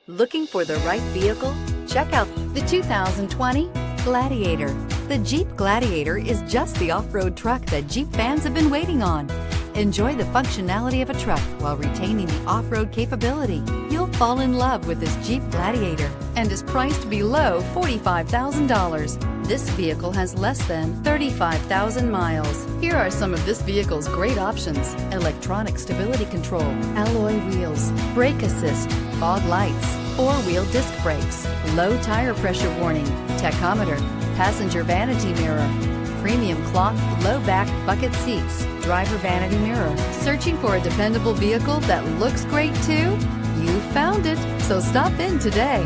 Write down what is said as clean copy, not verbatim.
Looking for the right vehicle? Check out the 2020 Gladiator. The Jeep Gladiator is just the off-road truck that Jeep fans have been waiting on. Enjoy the functionality of a truck while retaining the off-road capability. You'll fall in love with this Jeep Gladiator and is priced below $45,000. This vehicle has less than 35,000 miles. Here are some of this vehicle's great options: electronic stability control, alloy wheels, brake assist, fog lights, four-wheel disc brakes, low tire pressure warning, tachometer, passenger vanity mirror, premium cloth low back bucket seats, driver vanity mirror. Searching for a dependable vehicle that looks great too? You found it, so stop in today.